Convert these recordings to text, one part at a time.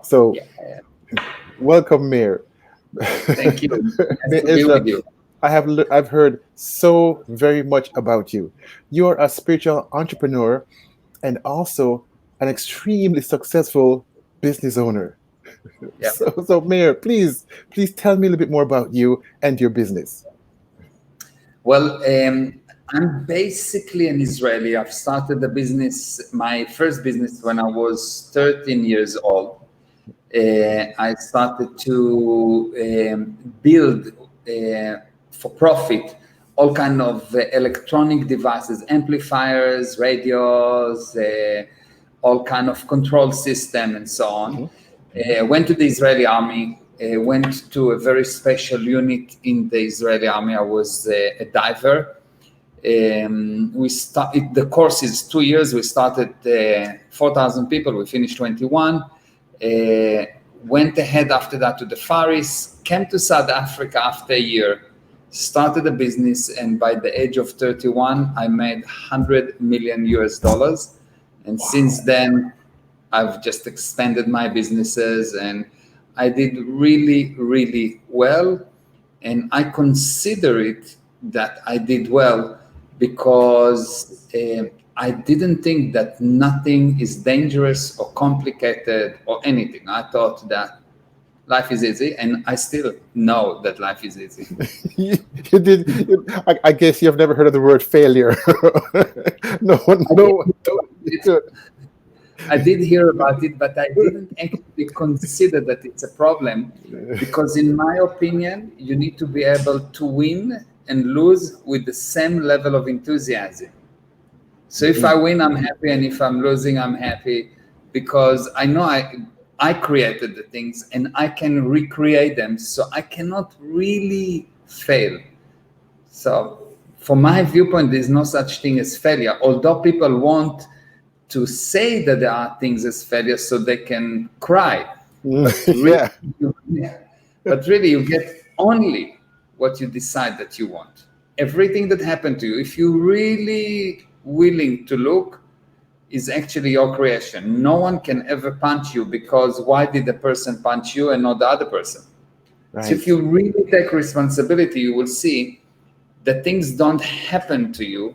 So, Yeah. welcome, Meir. Thank you. Nice Meir to be Ezra, with you. I've heard so very much about you. You are a spiritual entrepreneur and also an extremely successful business owner. Yeah. So Mayor, please tell me a little bit more about you and your business. Well, I'm basically an Israeli. I've started the business, my first business, when I was 13 years old. I started to build for profit all kind of electronic devices, amplifiers, radios, all kind of control system, and so on. Mhm. Went to the Israeli army. Went to a very special unit in the Israeli army. I was a diver. The course is 2 years. We started 4,000 people. We finished 21. Went ahead after that to the Far East. Came to South Africa after a year. Started a business, and by the age of 31, I made 100 million US dollars. And since Wow. then, I've just expanded my businesses, and I did really, really well. And I consider it that I did well because I didn't think that nothing is dangerous or complicated or anything. I thought that life is easy, and I still know that life is easy. You did. I guess you've never heard of the word failure. No one, I no did one. hear No about one it, could. I did hear about it, but I didn't actually consider that it's a problem because, in my opinion, you need to be able to win and lose with the same level of enthusiasm. So if I Mhm. win, I'm happy, and if I'm losing, I'm happy because I know I created the things and I can recreate them. So I cannot really fail. So from my viewpoint, there's no such thing as failure. Although people want to say that there are things as failure so they can cry, but really, Yeah. you, but really you get only what you decide that you want. Everything that happened to you, if you're really willing to look, is actually your creation. No one can ever punch you because why did the person punch you and not the other person? So if Right. you really take responsibility, you will see that things don't happen to you,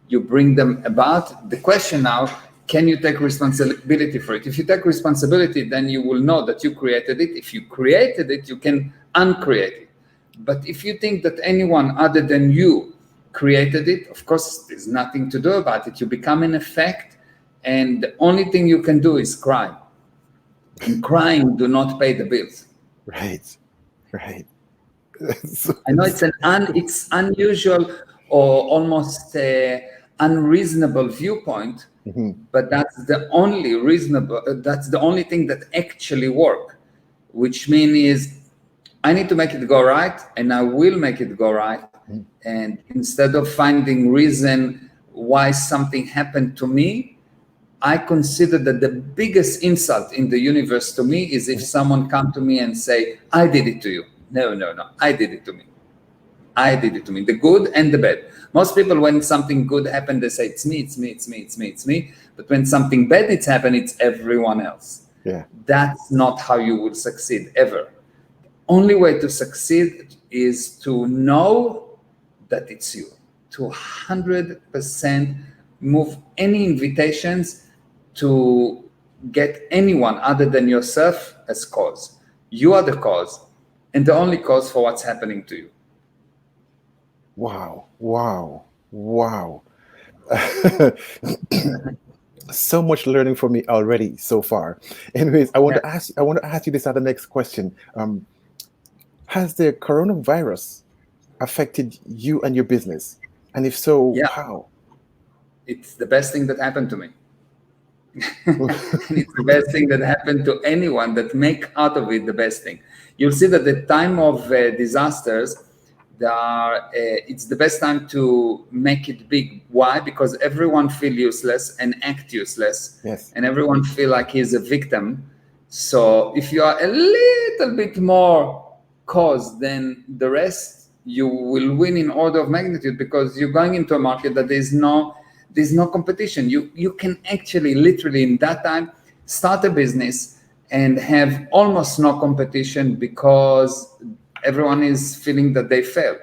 you bring them about. The question now, can you take responsibility for it? If you take responsibility, then you will know that you created it. If you created it, you can uncreate it. But if you think that anyone other than you created it, of course, there's nothing to do about it. You become an effect, and the only thing you can do is cry. And crying do not pay the bills. Right. Right. So I know it's unusual or almost unreasonable viewpoint, mhm. but that's the only thing that actually work, which means is I need to make it go right, and I will make it go right. Mhm. And instead of finding reason why something happened to me, I consider that the biggest insult in the universe to me is if someone come to me and say, I did it to you. No, no, no, I did it to me. I did it to me, the good and the bad. Most people, when something good happened, they say, it's me, it's me, it's me, it's me, it's me. But when something bad it's happened, it's everyone else. Yeah. That's not how you will succeed ever. Only way to succeed is to know that it's you. To 100% move any invitations to get anyone other than yourself as cause. You are the cause and the only cause for what's happening to you. Wow. Wow. Wow. So much learning for me already so far. Anyways, Yeah. I want to ask you this other next question. Has the coronavirus affected you and your business? And if so, Yeah, how? it's the best thing that happened to me. And it's the best thing that happened to anyone that make out of it the best thing. You'll see that the time of disasters, it's the best time to make it big. Why? Because everyone feel useless and act useless, Yes. and everyone feel like he's a victim. So if you are a little bit more cause than the rest, you will win in order of magnitude because you're going into a market that there's no competition. You can actually literally in that time start a business and have almost no competition because everyone is feeling that they fail.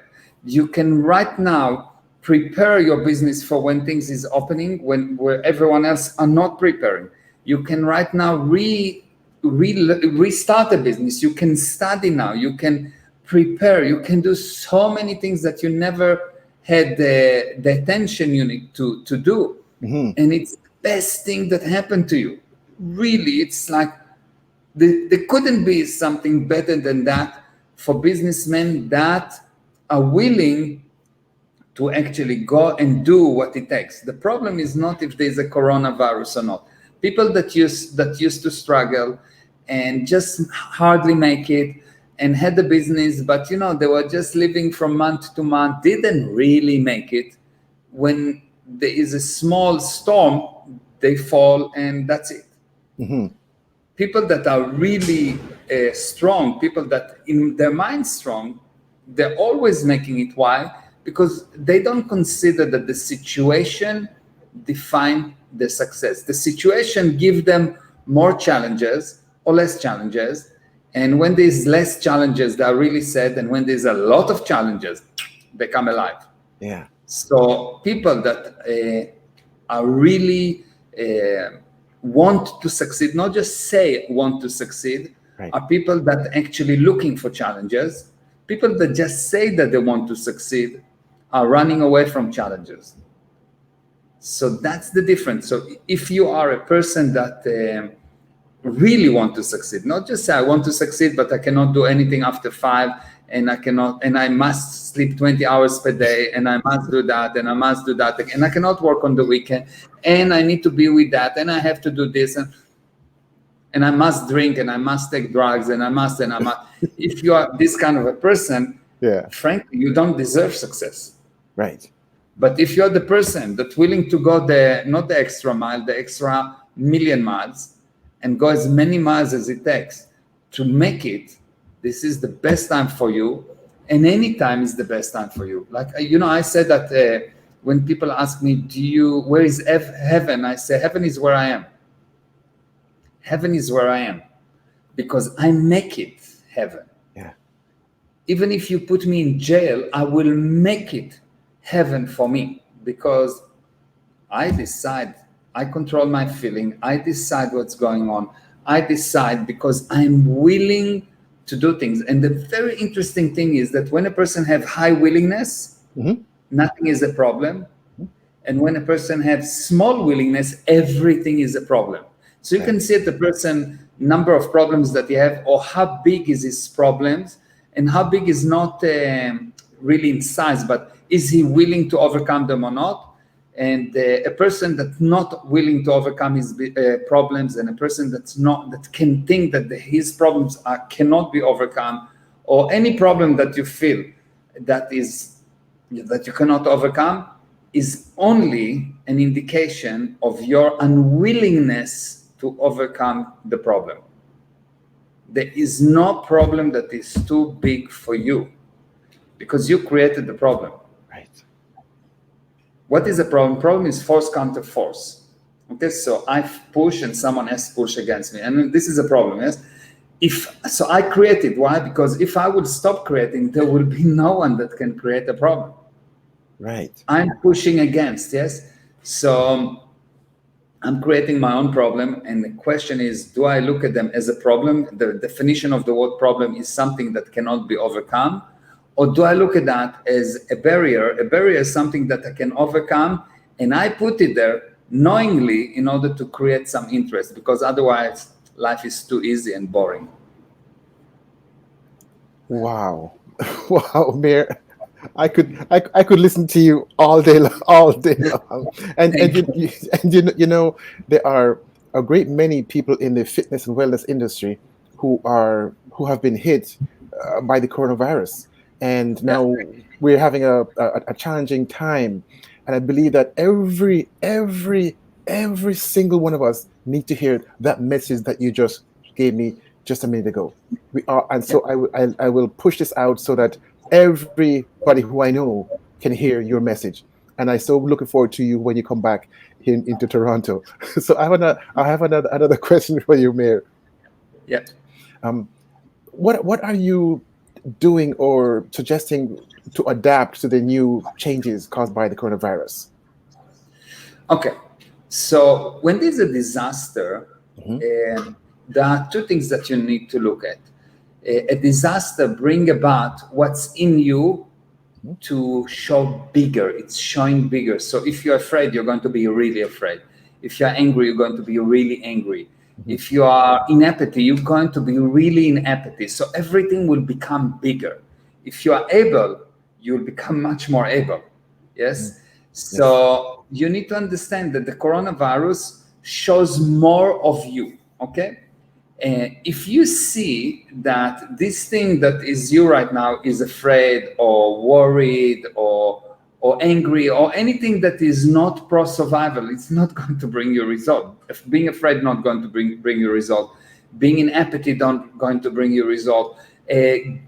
You can right now prepare your business for when things is opening, when where everyone else are not preparing. You can right now restart a business. You can study now. You can prepare. You can do so many things that you never had the attention you need to do. And it's the best thing that happened to you. Really, it's like there couldn't be something better than that for businessmen that are willing to actually go and do what it takes. The problem is not if there's a coronavirus or not. People that used to struggle and just hardly make it and had the business, but they were just living from month to month, didn't really make it. When there is a small storm, they fall, and that's it. People that are really strong, people that in their mind strong, they're always making it. Why? Because they don't consider that the situation define the success. The situation give them more challenges or less challenges. And when there's less challenges, they are really sad. And when there's a lot of challenges, they come alive. Yeah. So people that are really want to succeed, not just say want to succeed, Right. are people that actually looking for challenges. People that just say that they want to succeed are running away from challenges. So that's the difference. So if you are a person that really want to succeed, not just say I want to succeed, but I cannot do anything after 5, and I must sleep 20 hours per day, and I must do that, and I must do that, and I cannot work on the weekend, and I need to be with that, and I have to do this, and I must drink, and I must take drugs, and I must. If you are this kind of a person, Yeah. frankly, you don't deserve success. Right. But if you're the person that's willing to go not the extra mile, the extra million miles, and go as many miles as it takes to make it, this is the best time for you. And any time is the best time for you. Like, I said that when people ask me, where is heaven? I say, heaven is where I am. Heaven is where I am because I make it heaven. Yeah. Even if you put me in jail, I will make it heaven for me because I decide, I control my feeling, I decide what's going on, I decide because I'm willing to do things. And the very interesting thing is that when a person have high willingness, nothing is a problem. And when a person has small willingness, everything is a problem. So you can see at the person number of problems that he have, or how big is his problems, and how big is not really in size, but is he willing to overcome them or not? And a person that's not willing to overcome his problems, and a person that can think that his problems cannot be overcome, or any problem that you feel that you cannot overcome, is only an indication of your unwillingness to overcome the problem. There is no problem that is too big for you because you created the problem. Right. What is the problem? Problem is force counter force. Okay, so I push and someone else push against me, and this is a problem. Yes, so I created. Why? Because if I would stop creating, there will be no one that can create a problem. Right. I'm pushing against. Yes, so I'm creating my own problem, and the question is, do I look at them as a problem? The definition of the word problem is something that cannot be overcome, or do I look at that as a barrier? A barrier is something that I can overcome, and I put it there knowingly in order to create some interest, because otherwise life is too easy and boring. Wow. Wow, Meir. I could listen to you all day long, all day long. And there are a great many people in the fitness and wellness industry who have been hit by the coronavirus, and now we're having a challenging time. And I believe that every single one of us need to hear that message that you just gave me just a minute ago. We are, and so I will push this out so that everybody who I know can hear your message. And I so looking forward to you when you come back into Toronto. So I have another question for you, Mayor. Yeah. What are you doing or suggesting to adapt to the new changes caused by the coronavirus? Okay. So when there's a disaster, Mhm. there are two things that you need to look at. A disaster bring about what's in you Mhm. to show bigger. It's showing bigger. So if you're afraid, you're going to be really afraid. If you're angry, you're going to be really angry. Mhm. If you are in apathy, you're going to be really in apathy. So everything will become bigger. If you are able, you'll become much more able. Mhm. Yes. Yes. So you need to understand that the coronavirus shows more of you. Okay. If you see that this thing that is you right now is afraid or worried or angry or anything that is not pro survival, it's not going to bring you result. If being afraid not going to bring you result, being in apathy not going to bring you result.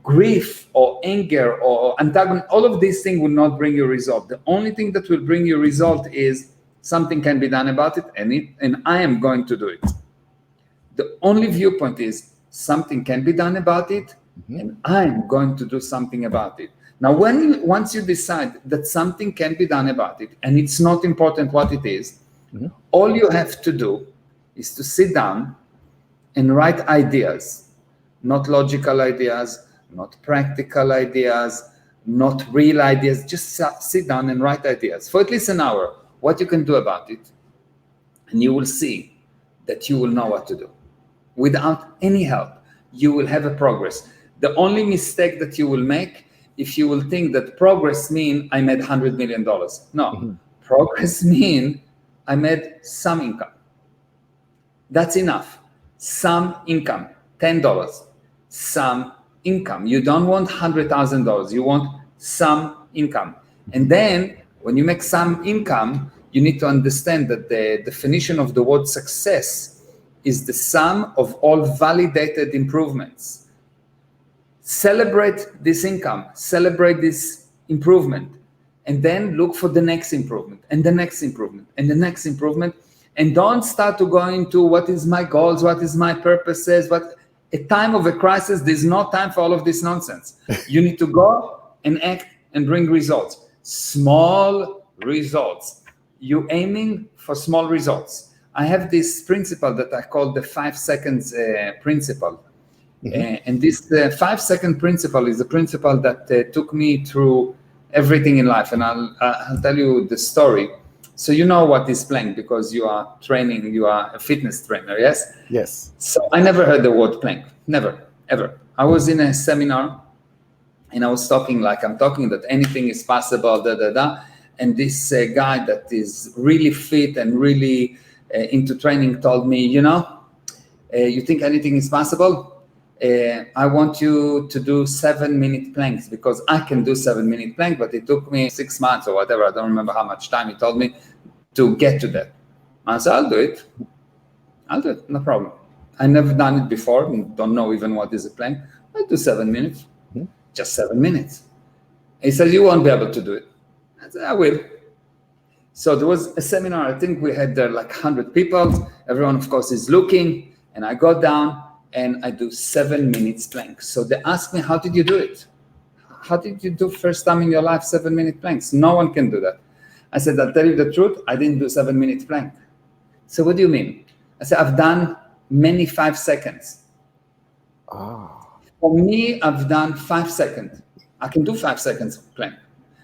Grief or anger or antagonism, all of these things will not bring you result. The only thing that will bring you result is something can be done about it, and I am going to do it. The only viewpoint is something can be done about it, Mhm. and I'm going to do something about it. Now, once you decide that something can be done about it, and it's not important what it is, Mhm. all you have to do is to sit down and write ideas, not logical ideas, not practical ideas, not real ideas. Just sit down and write ideas for at least an hour, what you can do about it, and you will see that you will know what to do. Without any help, you will have a progress. The only mistake that you will make if you will think that progress mean I made $100 million. No, Mhm. progress mean I made some income. That's enough. Some income, $10, some income. You don't want $100,000. You want some income. And Mhm. then when you make some income, you need to understand that the definition of the word success is the sum of all validated improvements. Celebrate this income, celebrate this improvement, and then look for the next improvement and the next improvement and the next improvement. And don't start to go into what is my goals, what is my purposes, what a time of a crisis, there's no time for all of this nonsense. You need to go and act and bring results. Small results. You aiming for small results. I have this principle that I call the 5 seconds principle. Mhm. And this 5 second principle is a principle that took me through everything in life. And I'll tell you the story. So you know what is plank because you are training, you are a fitness trainer, yes? Yes. So I never heard the word plank, never, ever. I was in a seminar and I was talking like I'm talking that anything is possible, da da da. And this guy that is really fit and really into training told me, you think anything is possible? I want you to do 7 minute planks because I can do 7 minute plank, but it took me 6 months or whatever. I don't remember how much time he told me to get to that. I said, I'll do it. I'll do it, no problem. I never done it before, don't know even what is a plank. I'll do 7 minutes, Mhm. just 7 minutes. He said, you won't be able to do it. I said, I will. So there was a seminar, I think we had there like 100 people. Everyone, of course, is looking. And I go down and I do 7 minutes plank. So they asked me, how did you do it? How did you do first time in your life 7 minute planks? No one can do that. I said, I'll tell you the truth, I didn't do 7 minute plank. So what do you mean? I said, I've done many 5 seconds. Ah. For me, I've done 5 seconds. I can do 5 seconds plank.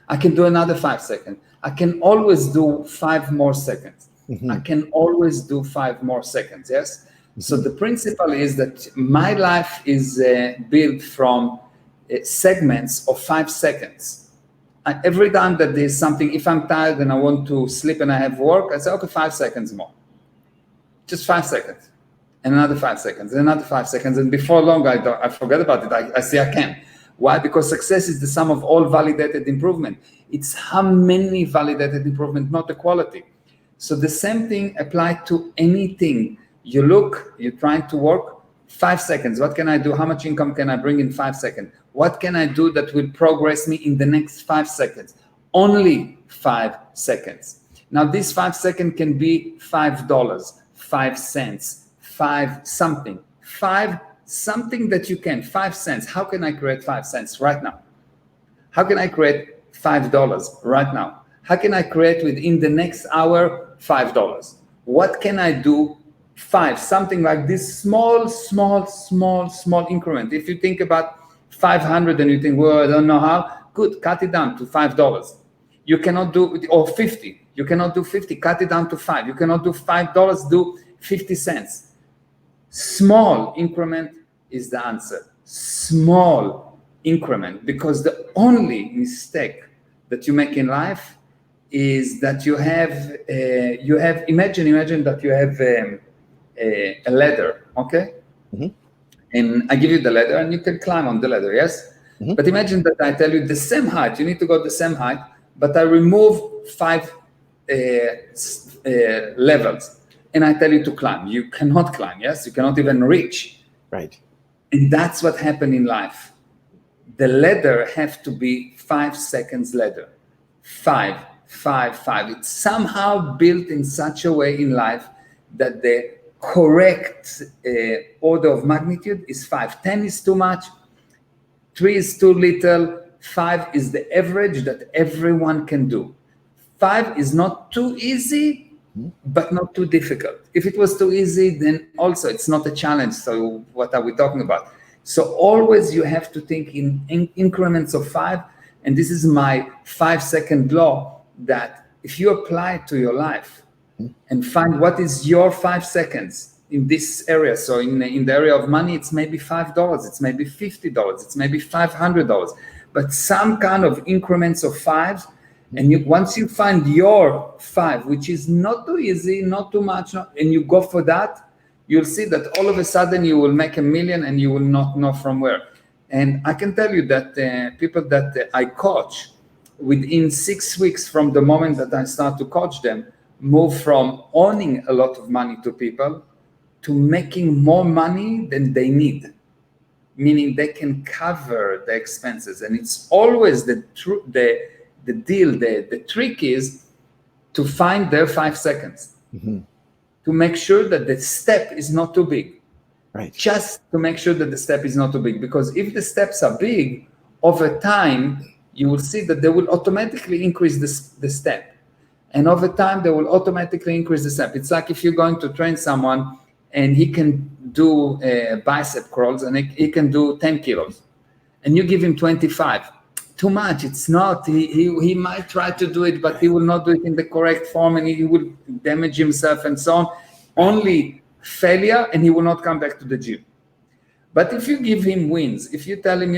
I can do another 5 seconds. I can always do 5 more seconds. I Mhm. can always do 5 more seconds. Yes. So Mhm. the principle is that my life is built from segments of 5 seconds. Every time that there's something, if I'm tired and I want to sleep and I have work, I say, okay, 5 seconds more. Just 5 seconds. And another 5 seconds, and another 5 seconds. And before long, I forget about it. I say I can. Why? Because success is the sum of all validated improvement. It's how many validated improvement, not the quality. So the same thing applied to anything. You look, you're trying to work, 5 seconds. What can I do? How much income can I bring in 5 seconds? What can I do that will progress me in the next 5 seconds? Only 5 seconds. Now, this 5 seconds can be $5, 5 cents, 5 something, 5, something that you can, 5 cents. How can I create 5 cents right now? How can I create $5 right now? How can I create within the next hour $5? What can I do? 5, something like this small increment. If you think about 500 and you think, well, I don't know how, good, cut it down to $5. You cannot do, or 50. You cannot do 50, cut it down to 5. You cannot do $5, do 50 cents. Small increment is the answer. Small increment, because the only mistake that you make in life is that you have imagine that you have a ladder, okay? Mm-hmm. And I give you the ladder and you can climb on the ladder, yes? Mm-hmm. But imagine that I tell you the same height, you need to go the same height, but I remove 5 levels and I tell you to climb. You cannot climb, yes? You cannot even reach. Right. And that's what happened in life. The ladder have to be 5 seconds ladder. 5, 5, 5. It's somehow built in such a way in life that the correct order of magnitude is 5. 10 is too much, 3 is too little, 5 is the average that everyone can do. 5 is not too easy, but not too difficult. If it was too easy, then also it's not a challenge. So what are we talking about? So always you have to think in increments of 5. And this is my 5-second law, that if you apply it to your life and find what is your 5 seconds in this area. So in the area of money, it's maybe $5, it's maybe $50, it's maybe $500, but some kind of increments of 5s. And once you find your 5, which is not too easy, not too much, and you go for that, you'll see that all of a sudden you will make $1 million and you will not know from where. And I can tell you that people that I coach, within 6 weeks from the moment that I start to coach them, move from owning a lot of money to people to making more money than they need, meaning they can cover the expenses. And it's always the trick is to find their 5 seconds, to make sure that the step is not too big. Right. Just to make sure that the step is not too big, because if the steps are big, over time, you will see that they will automatically increase the step. And over time, they will automatically increase the step. It's like if you're going to train someone and he can do bicep curls and he can do 10 kilos, and you give him 25. Too much, it's not. He might try to do it, but he will not do it in the correct form and he will damage himself and so on. Only failure, and he will not come back to the gym. But if you give him wins, if you tell him,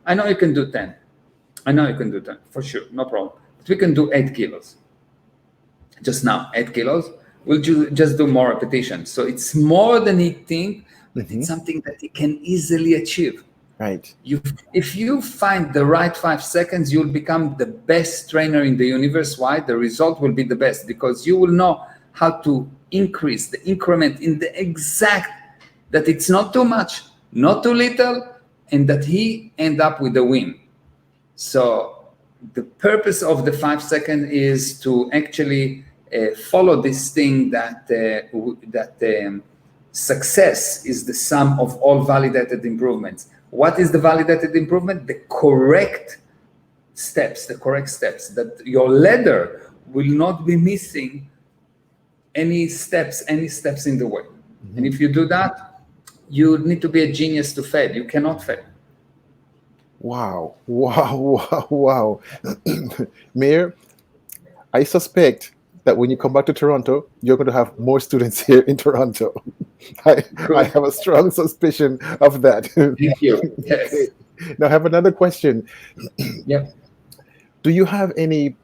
I know you can do 10. I know you can do 10, for sure, no problem. But we can do 8 kilos. Just now, 8 kilos. We'll just do more repetitions. So it's more than he thinks, but it's something that he can easily achieve. Right. If you find the right 5 seconds, you'll become the best trainer in the universe. Why? The result will be the best, because you will know how to increase the increment in the exact, that it's not too much, not too little, and that he end up with a win. So the purpose of the 5 seconds is to actually follow this thing that success is the sum of all validated improvements. What is the validated improvement? The correct steps, that your ladder will not be missing any steps in the way. And if you do that, you need to be a genius to fail. You cannot fail. Wow. Meir, I suspect that when you come back to Toronto, you're going to have more students here in Toronto. I have a strong suspicion of that. Thank you. Yes. Okay. Now, I have another question. Yeah. Do you have any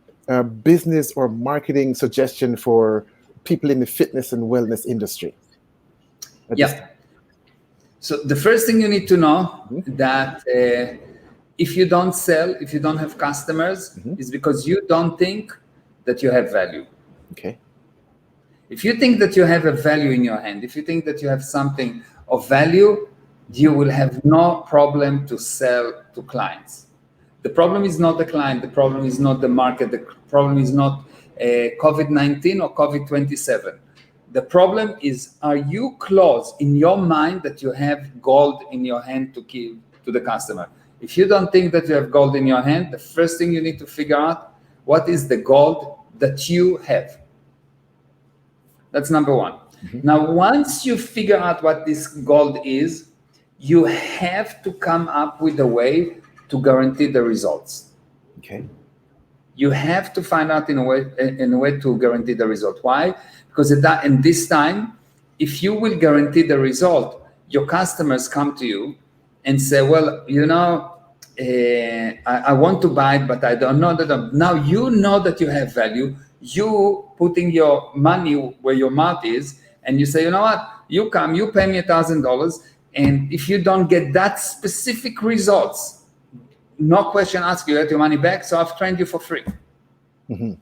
business or marketing suggestion for people in the fitness and wellness industry? Yeah. So the first thing you need to know that if you don't sell, if you don't have customers, is because you don't think that you have value. Okay. If you think that you have a value in your hand, if you think that you have something of value, you will have no problem to sell to clients. The problem is not the client. The problem is not the market. The problem is not COVID-19 or COVID-27. The problem is, are you close in your mind that you have gold in your hand to give to the customer? If you don't think that you have gold in your hand, the first thing you need to figure out, what is the gold that you have? That's number one. Now, once you figure out what this gold is, you have to come up with a way to guarantee the results. Okay. You have to find out in a way to guarantee the result. Why? Because in this time, if you will guarantee the result, your customers come to you and say, well, I want to buy it, but I don't know that. Now you know that you have value. You putting your money where your mouth is, and you say, you know what? You come, you pay me $1,000, and if you don't get that specific results, no question asked, you get your money back. So I've trained you for free. Mm-hmm.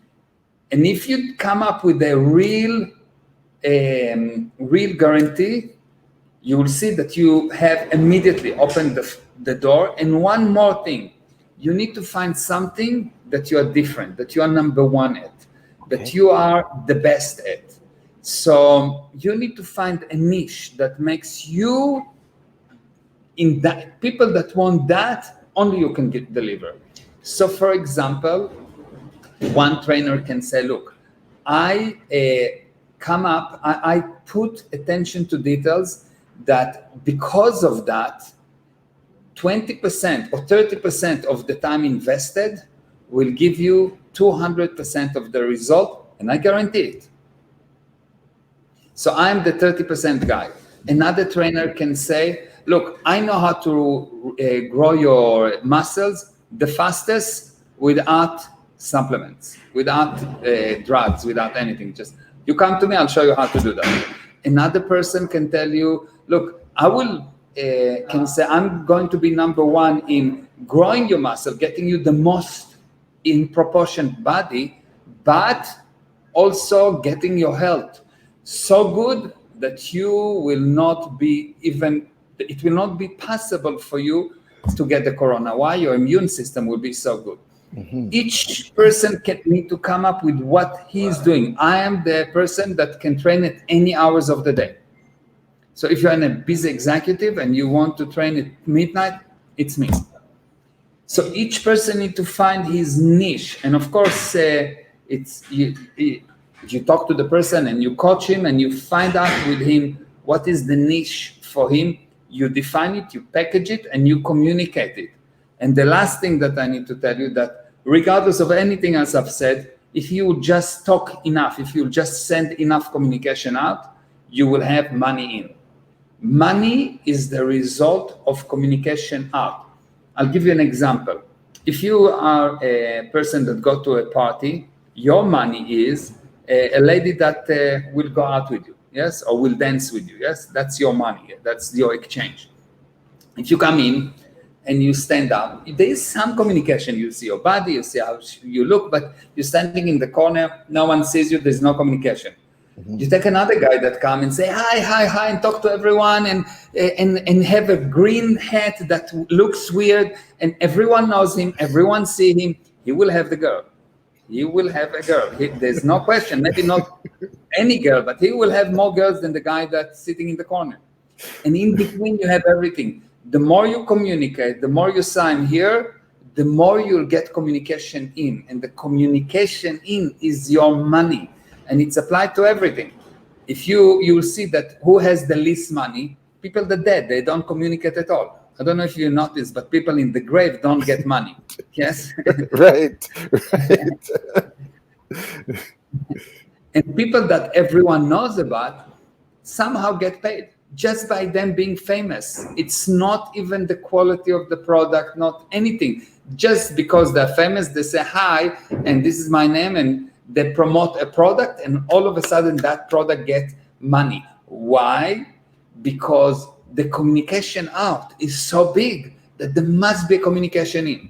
And if you come up with a real guarantee, you will see that you have immediately opened the door. And one more thing, you need to find something that you are different, that you are number one at, that you are the best at. So you need to find a niche that makes you in that people that want that, only you can deliver. So for example, one trainer can say, look, I put attention to details that because of that, 20% or 30% of the time invested will give you 200% of the result, and I guarantee it. So I'm the 30% guy. Another trainer can say, look, I know how to grow your muscles the fastest without supplements, without drugs, without anything. Just you come to me, I'll show you how to do that. Another person can tell you, look, can say, I'm going to be number one in growing your muscle, getting you the most in proportion body, but also getting your health so good that you will not be it will not be possible for you to get the corona. Why? Your immune system will be so good. Mm-hmm. Each person need to come up with what he's doing. I am the person that can train at any hours of the day. So if you're a busy executive and you want to train at midnight, it's me. So each person need to find his niche. And of course, you talk to the person and you coach him and you find out with him what is the niche for him. You define it, you package it, and you communicate it. And the last thing that I need to tell you, that regardless of anything else I've said, if you just talk enough, if you just send enough communication out, you will have money in. Money is the result of communication out. I'll give you an example. If you are a person that go to a party, your money is a lady that will go out with you, yes, or will dance with you, yes, that's your money, that's your exchange. If you come in and you stand up, there is some communication. You see your body, you see how you look, but you're standing in the corner, no one sees you, there's no communication. Mm-hmm. You take another guy that come and say hi, and talk to everyone, and have a green hat that looks weird, and everyone knows him, everyone see him, he will have the girl. He will have a girl. There's no question. Maybe not any girl, but he will have more girls than the guy that's sitting in the corner. And in between, you have everything. The more you communicate, the more you sign here, the more you'll get communication in. And the communication in is your money. And it's applied to everything. If you'll see that who has the least money, people that are dead, they don't communicate at all. I don't know if you noticed, but people in the grave don't get money. Yes? Right. And people that everyone knows about somehow get paid just by them being famous. It's not even the quality of the product, not anything. Just because they're famous, they say hi, and this is my name, and they promote a product, and all of a sudden that product gets money. Why? Because the communication out is so big that there must be a communication in.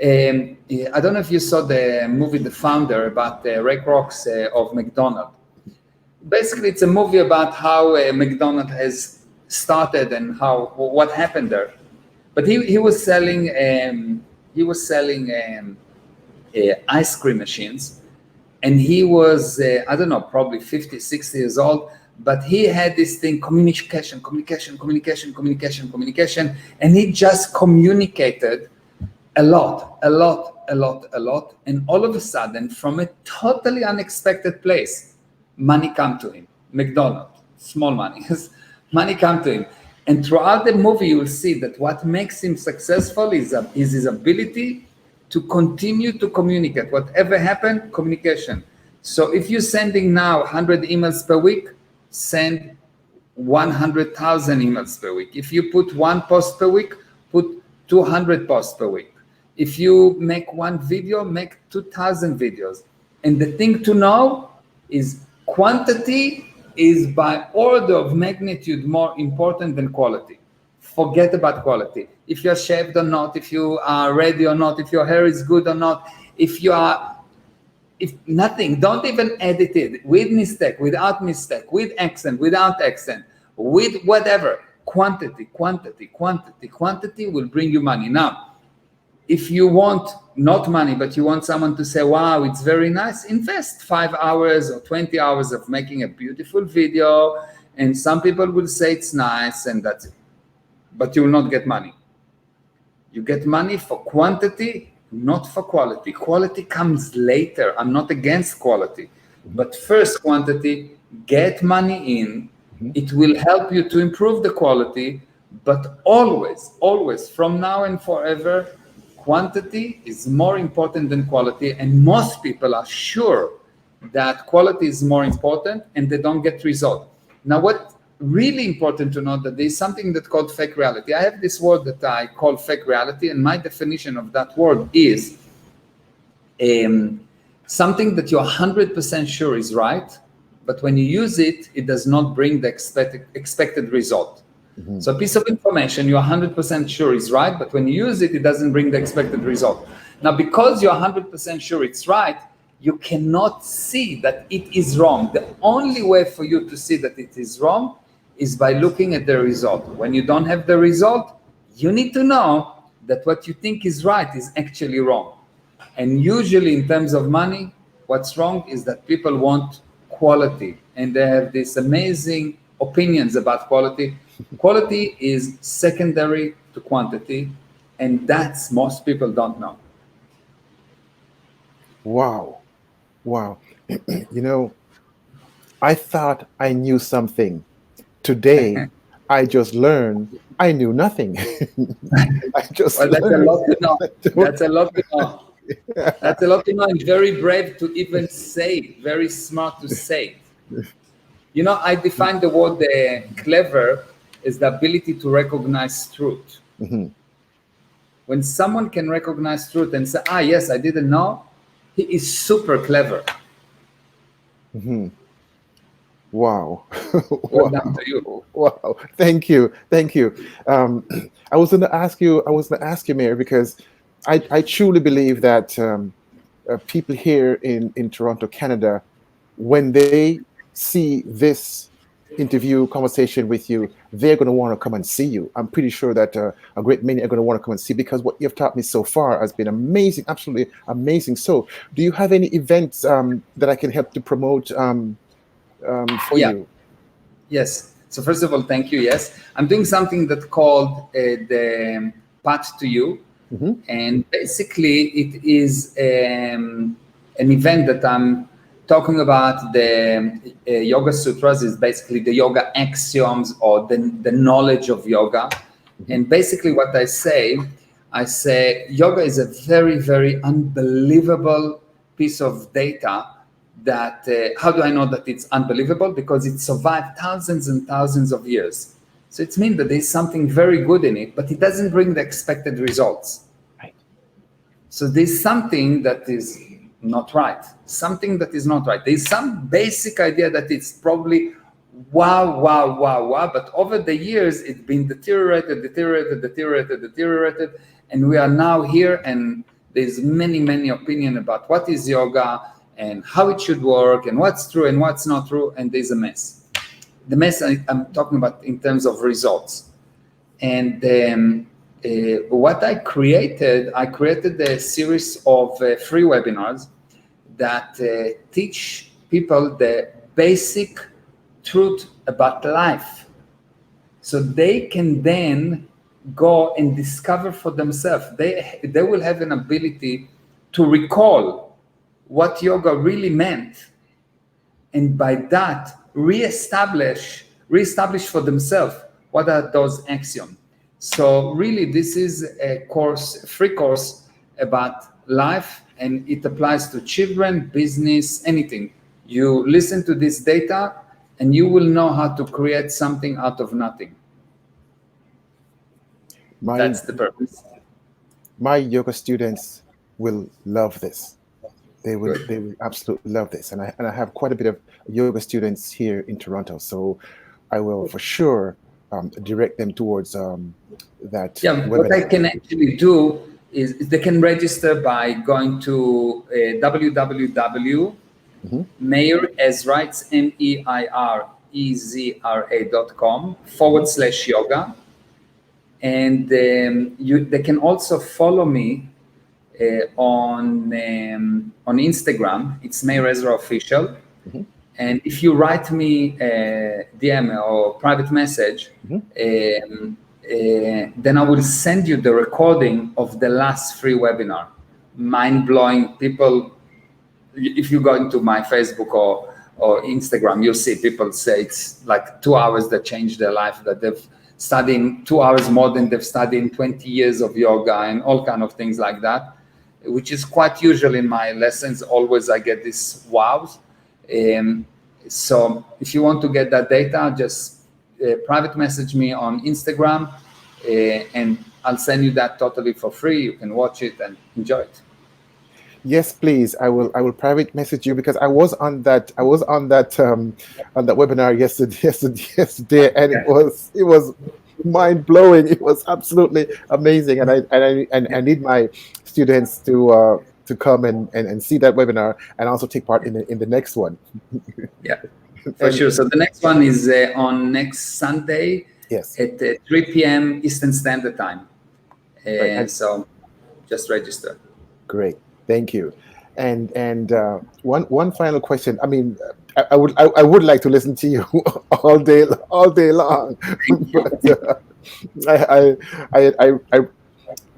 I don't know if you saw the movie The Founder about Ray Kroc of McDonald's. Basically, it's a movie about how McDonald's has started and what happened there. But he was selling ice cream machines, And he was, I don't know, probably 50, 60 years old, but he had this thing, communication, and he just communicated a lot. And all of a sudden, from a totally unexpected place, money come to him. McDonald's, small money, money come to him. And throughout the movie, you will see that what makes him successful is his ability to continue to communicate. Whatever happened, communication. So if you're sending now 100 emails per week, send 100,000 emails per week. If you put one post per week, put 200 posts per week. If you make one video, make 2,000 videos. And the thing to know is quantity is by order of magnitude more important than quality. Forget about quality. If you're shaved or not, if you are ready or not, if your hair is good or not, if nothing, don't even edit it, with mistake, without mistake, with accent, without accent, with whatever. Quantity will bring you money. Now, if you want not money, but you want someone to say, wow, it's very nice, invest 5 hours or 20 hours of making a beautiful video. And some people will say it's nice and that's it. But you will not get money. You get money for quantity, not for quality. Quality comes later. I'm not against quality. But first quantity, get money in. It will help you to improve the quality. But always, from now and forever, quantity is more important than quality, and most people are sure that quality is more important and they don't get result. Now, what really important to know that there's something that's called fake reality. I have this word that I call fake reality, and my definition of that word is something that you're 100% sure is right, but when you use it, it does not bring the expected result. So a piece of information you're 100% sure is right, but when you use it, it doesn't bring the expected result. Now, because you're 100% sure it's right, you cannot see that it is wrong. The only way for you to see that it is wrong is by looking at the result. When you don't have the result, you need to know that what you think is right is actually wrong. And usually in terms of money, what's wrong is that people want quality, and they have these amazing opinions about quality. Quality is secondary to quantity, and that's most people don't know. Wow. You know, I thought I knew something. Today, I just learned I knew nothing. I just Well, that's learned. a lot to know. That's a lot to know. That's a lot to know, and very brave to even say it, very smart to say it. You know, I define the word clever as the ability to recognize truth. When someone can recognize truth and say, yes, I didn't know, he is super clever. Wow. Well done to you. Wow. Thank you. I was going to ask you, Meir, because I truly believe that people here in Toronto, Canada, when they see this interview conversation with you, they're going to want to come and see you. I'm pretty sure that a great many are going to want to come and see, because what you've taught me so far has been amazing, absolutely amazing. So do you have any events that I can help to promote for you? Yes. So first of all, thank you. Yes, I'm doing something that's called the Path to You. And basically it is an event that I'm talking about. The Yoga Sutras is basically the yoga axioms or the knowledge of yoga. And basically what I say yoga is a very, very unbelievable piece of data that, how do I know that it's unbelievable? Because it survived thousands and thousands of years. So it means that there's something very good in it, but it doesn't bring the expected results. Right. So there's something that is not right. Something that is not right. There's some basic idea that it's probably wow, but over the years it's been deteriorated, and we are now here, and there's many opinions about what is yoga and how it should work and what's true and what's not true, and there's a mess. The mess I'm talking about in terms of results. And what I created a series of free webinars that teach people the basic truth about life, so they can then go and discover for themselves. They will have an ability to recall what yoga really meant, and by that reestablish for themselves what are those axioms. So really, this is a free course about life, and it applies to children, business, anything. You listen to this data and you will know how to create something out of nothing. That's the purpose. My yoga students will love this. They will absolutely love this. And I have quite a bit of yoga students here in Toronto, so I will for sure direct them towards that. Yeah, what I can actually do is they can register by going to www.Meir Ezra, it's MEIREZRA.com/yoga. And they can also follow me on Instagram. It's Meir Ezra Official. And if you write me a DM or private message, then I will send you the recording of the last free webinar. Mind-blowing. People, if you go into my Facebook or Instagram, you'll see people say it's like 2 hours that changed their life, that they've studied 2 hours more than they've studied in 20 years of yoga and all kind of things like that, which is quite usual in my lessons. Always I get this wows. So if you want to get that data, just private message me on Instagram, and I'll send you that totally for free. You can watch it and enjoy it. Yes, please. I will private message you, because I was on that webinar yesterday, and it was mind blowing. It was absolutely amazing, and I need my students to come and see that webinar and also take part in the next one. Yeah, for sure. So the next one is on next Sunday. Yes. At 3 p.m. Eastern Standard Time. So just register. Great. Thank you. And one final question. I mean, I would like to listen to you all day long. But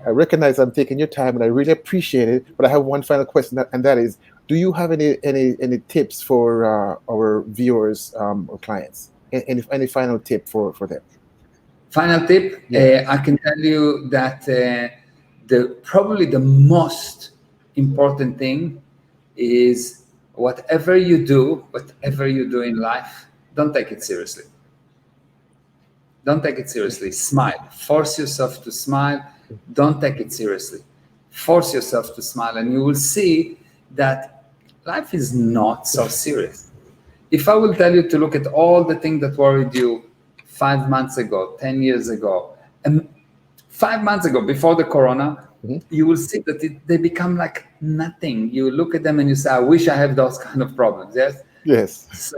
I recognize I'm taking your time, and I really appreciate it. But I have one final question, and that is: do you have any tips for our viewers or clients? Any final tip for them? Final tip: I can tell you that probably the most important thing is whatever you do in life, don't take it seriously. Don't take it seriously. Smile. Force yourself to smile. Don't take it seriously. Force yourself to smile, and you will see that life is not so serious. If I will tell you to look at all the things that worried you 5 months ago, 10 years ago, and 5 months ago, before the corona, you will see that they become like nothing. You look at them and you say, I wish I have those kind of problems. Yes? Yes.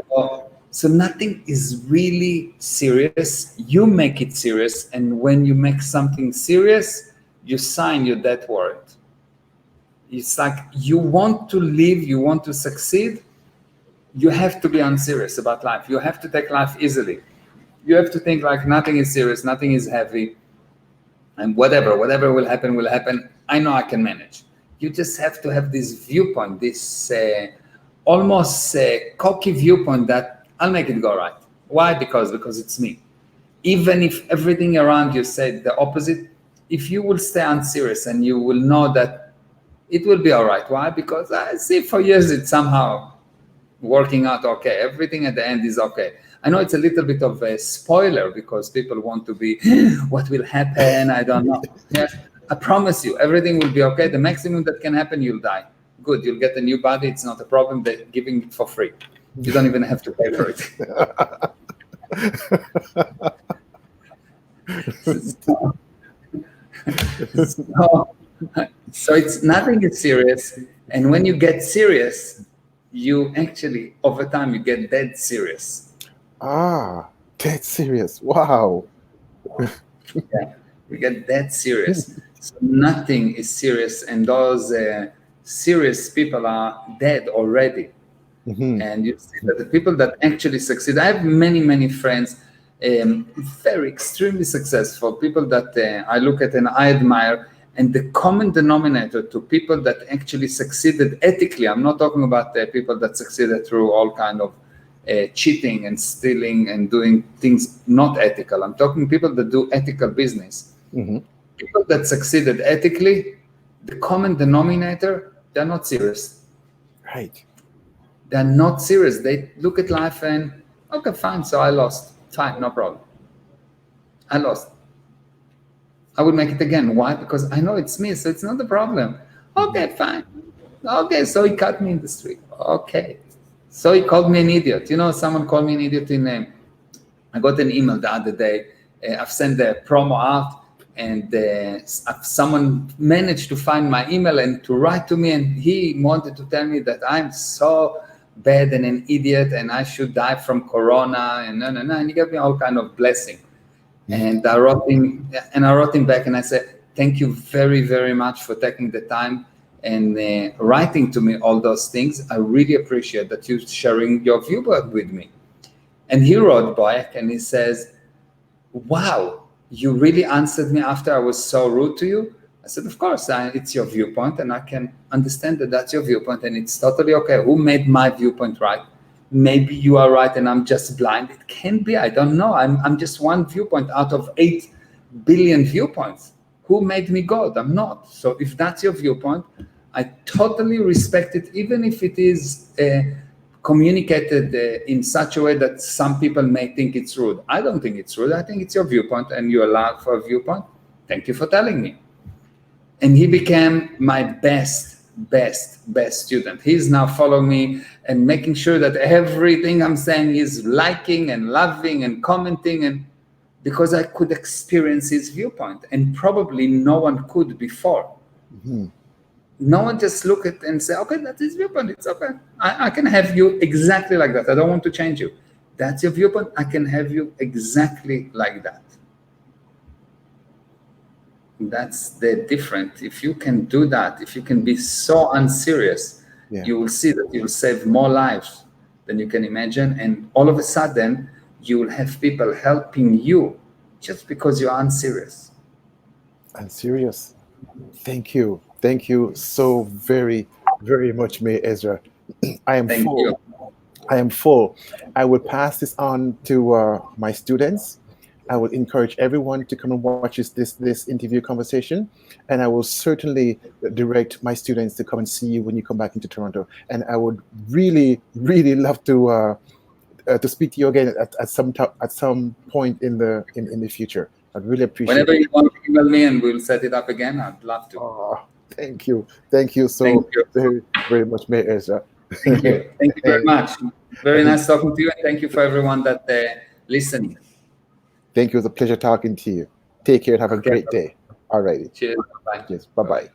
So nothing is really serious. You make it serious. And when you make something serious, you sign your death warrant. It's like you want to live, you want to succeed. You have to be unserious about life. You have to take life easily. You have to think like nothing is serious, nothing is heavy. And whatever will happen. I know I can manage. You just have to have this viewpoint, this almost cocky viewpoint that I'll make it go right. Why? Because it's me. Even if everything around you said the opposite, if you will stay unserious and you will know that it will be all right. Why? Because I see for years it's somehow working out okay. Everything at the end is okay. I know it's a little bit of a spoiler because people want to be, what will happen? I don't know. Yes, I promise you, everything will be okay. The maximum that can happen, you'll die. Good, you'll get a new body. It's not a problem. They're giving it for free. You don't even have to pay for it. So it's nothing is serious. And when you get serious, you actually, over time, you get dead serious. Dead serious. Wow. Yeah, we get dead serious. So nothing is serious. And those serious people are dead already. And you see that the people that actually succeed, I have many friends, very extremely successful people that I look at and I admire. And the common denominator to people that actually succeeded ethically, I'm not talking about people that succeeded through all kind of cheating and stealing and doing things not ethical. I'm talking people that do ethical business. People that succeeded ethically, the common denominator, they're not serious. Right. They're not serious. They look at life and, okay, fine, so I lost. Fine, no problem. I lost. I will make it again. Why? Because I know it's me, so it's not a problem. Okay, fine. Okay, so he cut me in the street. Okay. So he called me an idiot. You know, someone called me an idiot in name. I got an email the other day. I've sent the promo out, and someone managed to find my email and to write to me, and he wanted to tell me that I'm so bad and an idiot and I should die from corona and no, and he gave me all kind of blessing. And I wrote him back and I said, thank you very much for taking the time and writing to me all those things. I really appreciate that you sharing your viewpoint with me. And he wrote back and he says, wow, you really answered me after I was so rude to you? I said, of course, it's your viewpoint and I can understand that that's your viewpoint and it's totally okay. Who made my viewpoint right? Maybe you are right and I'm just blind. It can be, I don't know. I'm just one viewpoint out of 8 billion viewpoints. Who made me God? I'm not. So if that's your viewpoint, I totally respect it, even if it is communicated in such a way that some people may think it's rude. I don't think it's rude. I think it's your viewpoint and you're allowed for a viewpoint. Thank you for telling me. And he became my best student. He's now following me and making sure that everything I'm saying is liking and loving and commenting, and because I could experience his viewpoint and probably no one could before. No one just look at and say, okay, that's his viewpoint. It's okay. I can have you exactly like that. I don't want to change you. That's your viewpoint. I can have you exactly like that. That's the difference. If you can do that, if you can be so unserious, you will see that you'll save more lives than you can imagine. And all of a sudden, you will have people helping you just because you're unserious. Unserious. Thank you. Thank you so very much, Meir Ezra. I am Thank full. you. I am full. I will pass this on to my students. I will encourage everyone to come and watch this interview conversation, and I will certainly direct my students to come and see you when you come back into Toronto. And I would really love to speak to you again at some point in the future. I'd really appreciate Whenever it. you want to email me and we'll set it up again, I'd love to. Oh, thank you so Thank you. very much, Meir Ezra. Thank you very much. Very nice talking to you, and thank you for everyone that listening. Thank you. It was a pleasure talking to you. Take care and have a great day. All righty. Cheers. Bye. Yes. Bye-bye.